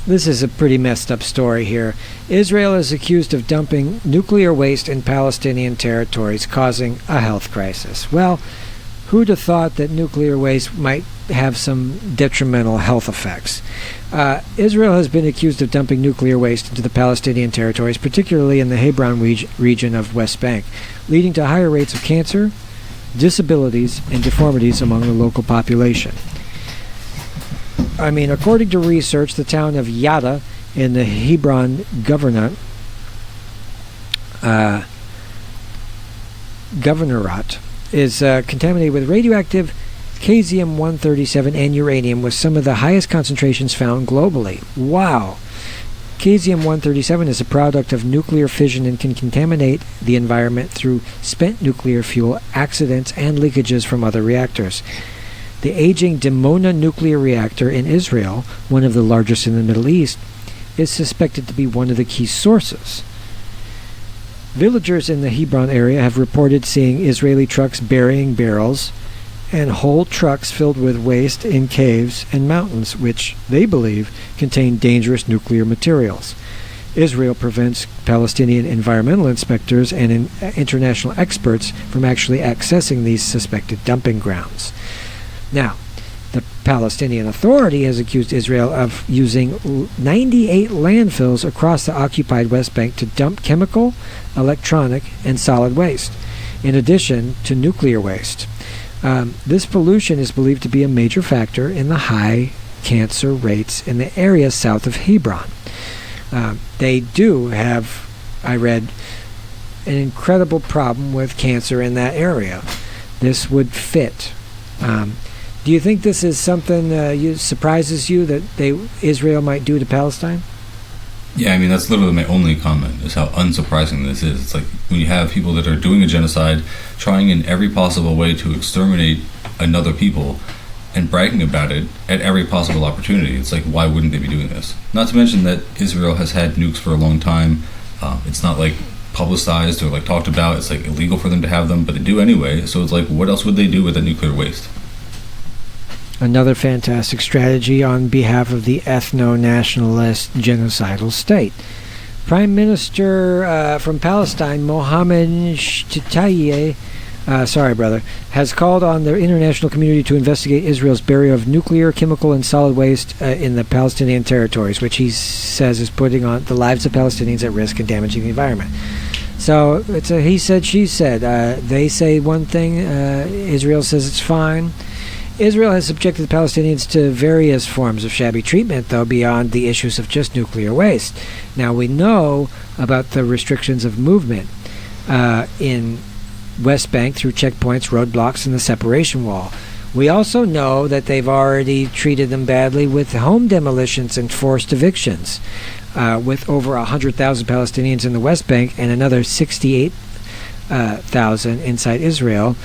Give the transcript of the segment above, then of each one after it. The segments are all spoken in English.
this is a pretty messed up story here. Israel is accused of dumping nuclear waste in Palestinian territories, causing a health crisis. Well, who'd have thought that nuclear waste might have some detrimental health effects? Israel has been accused of dumping nuclear waste into the Palestinian territories, particularly in the Hebron region of West Bank, leading to higher rates of cancer, disabilities, and deformities among the local population. I mean, according to research, the town of Yada in the Hebron governorate is contaminated with radioactive caesium-137 and uranium, with some of the highest concentrations found globally. Wow! Caesium-137 is a product of nuclear fission and can contaminate the environment through spent nuclear fuel, accidents, and leakages from other reactors. The aging Dimona nuclear reactor in Israel, one of the largest in the Middle East, is suspected to be one of the key sources. Villagers in the Hebron area have reported seeing Israeli trucks burying barrels and whole trucks filled with waste in caves and mountains, which they believe contain dangerous nuclear materials. Israel prevents Palestinian environmental inspectors and international experts from actually accessing these suspected dumping grounds. Now, the Palestinian Authority has accused Israel of using 98 landfills across the occupied West Bank to dump chemical, electronic, and solid waste, in addition to nuclear waste. This pollution is believed to be a major factor in the high cancer rates in the area south of Hebron. They do have, I read, an incredible problem with cancer in that area. This would fit. Do you think this is something surprises you that Israel might do to Palestine? Yeah, I mean, that's literally my only comment, is how unsurprising this is. It's like when you have people that are doing a genocide, trying in every possible way to exterminate another people, and bragging about it at every possible opportunity. It's like, why wouldn't they be doing this? Not to mention that Israel has had nukes for a long time. It's not like publicized or like talked about. It's like illegal for them to have them, but they do anyway. So it's like, what else would they do with that nuclear waste? Another fantastic strategy on behalf of the ethno-nationalist genocidal state. Prime Minister from Palestine, Mohammed Shtayyeh, has called on the international community to investigate Israel's burial of nuclear, chemical, and solid waste in the Palestinian territories, which he says is putting on the lives of Palestinians at risk and damaging the environment. So it's a he said, she said. They say one thing, Israel says it's fine. Israel has subjected the Palestinians to various forms of shabby treatment, though, beyond the issues of just nuclear waste. Now, we know about the restrictions of movement in West Bank through checkpoints, roadblocks, and the separation wall. We also know that they've already treated them badly with home demolitions and forced evictions, with over 100,000 Palestinians in the West Bank and another 68,000 inside Israel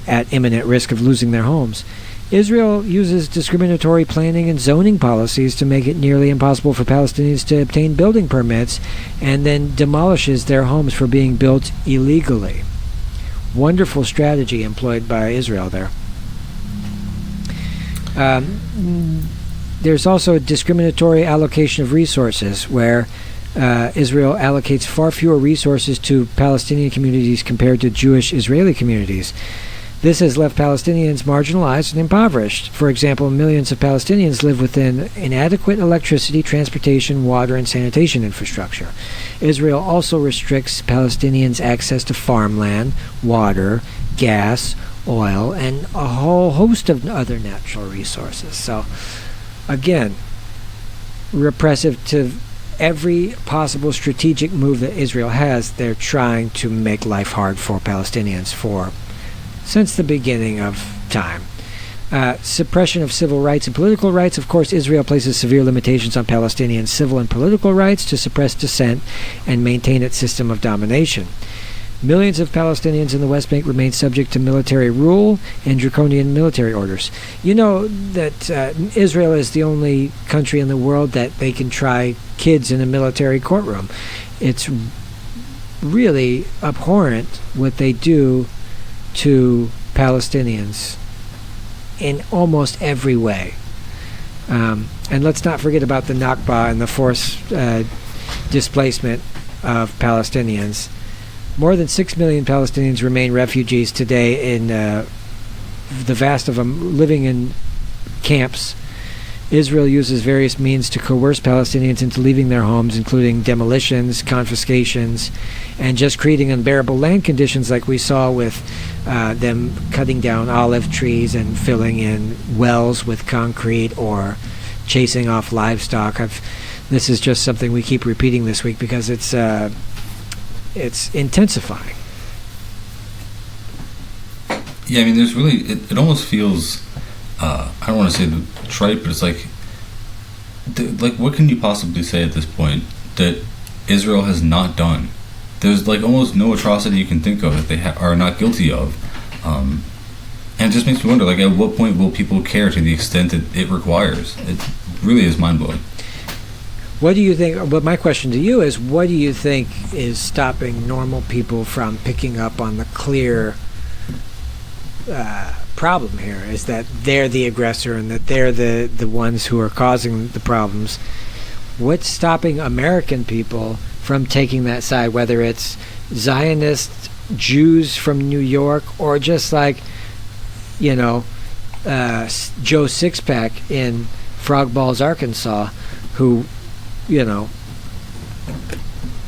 at imminent risk of losing their homes. Israel uses discriminatory planning and zoning policies to make it nearly impossible for Palestinians to obtain building permits, and then demolishes their homes for being built illegally. Wonderful strategy employed by Israel there. There's also a discriminatory allocation of resources, where Israel allocates far fewer resources to Palestinian communities compared to Jewish Israeli communities. This has left Palestinians marginalized and impoverished. For example, millions of Palestinians live within inadequate electricity, transportation, water, and sanitation infrastructure. Israel also restricts Palestinians' access to farmland, water, gas, oil, and a whole host of other natural resources. So, again, repressive to every possible strategic move that Israel has. They're trying to make life hard for Palestinians since the beginning of time. Suppression of civil rights and political rights. Of course, Israel places severe limitations on Palestinian civil and political rights to suppress dissent and maintain its system of domination. Millions of Palestinians in the West Bank remain subject to military rule and draconian military orders. You know that Israel is the only country in the world that they can try kids in a military courtroom. It's really abhorrent what they do to Palestinians in almost every way. And let's not forget about the Nakba and the forced displacement of Palestinians. More than 6 million Palestinians remain refugees today, in the vast of them living in camps. Israel uses various means to coerce Palestinians into leaving their homes, including demolitions, confiscations, and just creating unbearable land conditions, like we saw with them cutting down olive trees and filling in wells with concrete, or chasing off livestock. This is just something we keep repeating this week because it's intensifying. Yeah, I mean, there's really, it almost feels, I don't want to say the trite, but it's like what can you possibly say at this point that Israel has not done? There's like almost no atrocity you can think of that they are not guilty of. And it just makes me wonder, like, at what point will people care to the extent that it requires? It really is mind-blowing. What do you think, but my question to you is, what do you think is stopping normal people from picking up on the clear problem here? Is that they're the aggressor and that they're the ones who are causing the problems? What's stopping American people from taking that side, whether it's Zionist Jews from New York, or just like, Joe Sixpack in Frog Balls, Arkansas, who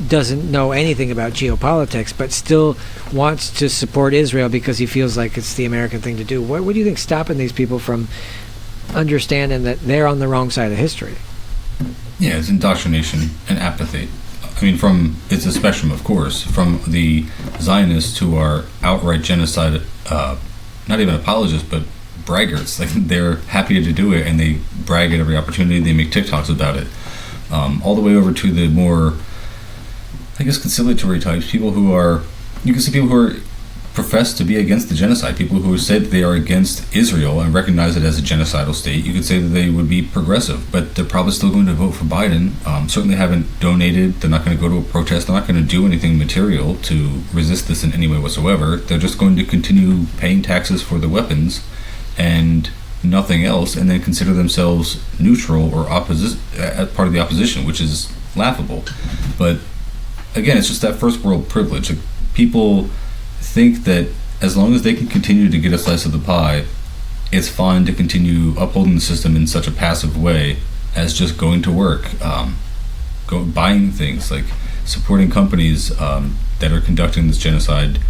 doesn't know anything about geopolitics, but still wants to support Israel because he feels like it's the American thing to do. What do you think stopping these people from understanding that they're on the wrong side of history? Yeah, it's indoctrination and apathy. I mean, it's a spectrum, of course, from the Zionists who are outright genocide, not even apologists, but braggarts. Like, they're happy to do it, and they brag at every opportunity. They make TikToks about it. All the way over to the more, I guess, conciliatory types, you can see people who are professed to be against the genocide, people who say that they are against Israel and recognize it as a genocidal state. You could say that they would be progressive, but they're probably still going to vote for Biden. Certainly haven't donated. They're not going to go to a protest. They're not going to do anything material to resist this in any way whatsoever. They're just going to continue paying taxes for the weapons and nothing else, and then consider themselves neutral or part of the opposition, which is laughable. But again, it's just that first world privilege. Like, people think that as long as they can continue to get a slice of the pie, it's fine to continue upholding the system in such a passive way as just going to work, buying things, like supporting companies that are conducting this genocide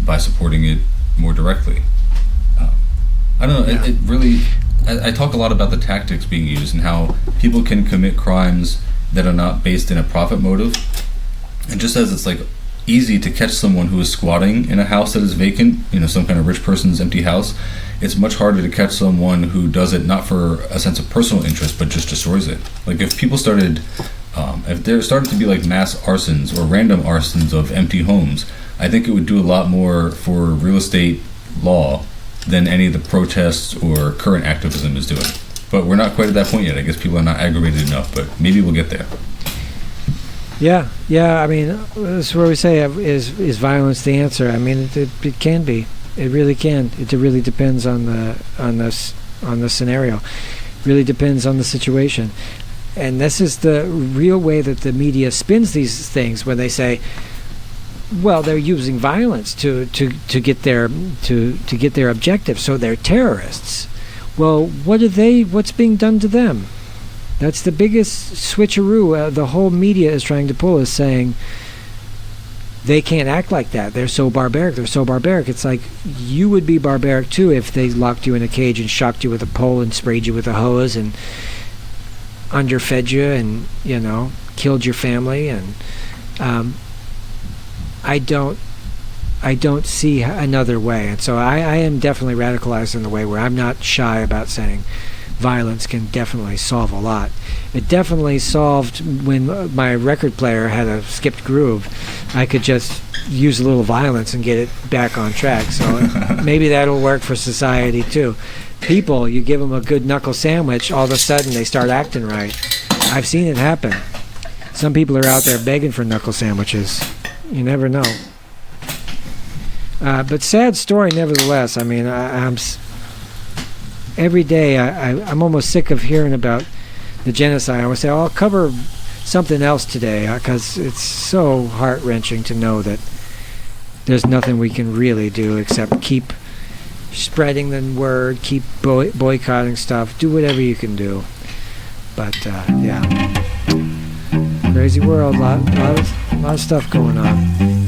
by supporting it more directly. I don't know, it really, I talk a lot about the tactics being used and how people can commit crimes that are not based in a profit motive. And just as it's like easy to catch someone who is squatting in a house that is vacant, some kind of rich person's empty house, it's much harder to catch someone who does it not for a sense of personal interest, but just destroys it. Like, if people started, if there started to be like mass arsons or random arsons of empty homes, I think it would do a lot more for real estate law than any of the protests or current activism is doing. But we're not quite at that point yet. I guess people are not aggravated enough, but maybe we'll get there. Yeah. I mean, that's where we say, is violence the answer? I mean, it can be. It really can. It really depends on the scenario. It really depends on the situation. And this is the real way that the media spins these things, when they say, well, they're using violence to get their objective, so they're terrorists. Well, what's being done to them? That's the biggest switcheroo the whole media is trying to pull, is saying they can't act like that. They're so barbaric. It's like, you would be barbaric too if they locked you in a cage and shocked you with a pole and sprayed you with a hose and underfed you and, killed your family. And I don't see another way. And so I am definitely radicalized in the way where I'm not shy about saying violence can definitely solve a lot. It definitely solved when my record player had a skipped groove. I could just use a little violence and get it back on track. So maybe that'll work for society too. People, you give them a good knuckle sandwich, all of a sudden they start acting right. I've seen it happen. Some people are out there begging for knuckle sandwiches. You never know. But sad story nevertheless. I mean, every day I'm almost sick of hearing about the genocide. I would say, I'll cover something else today because it's so heart-wrenching to know that there's nothing we can really do except keep spreading the word, keep boycotting stuff, do whatever you can do. But yeah, crazy world, lot of stuff going on.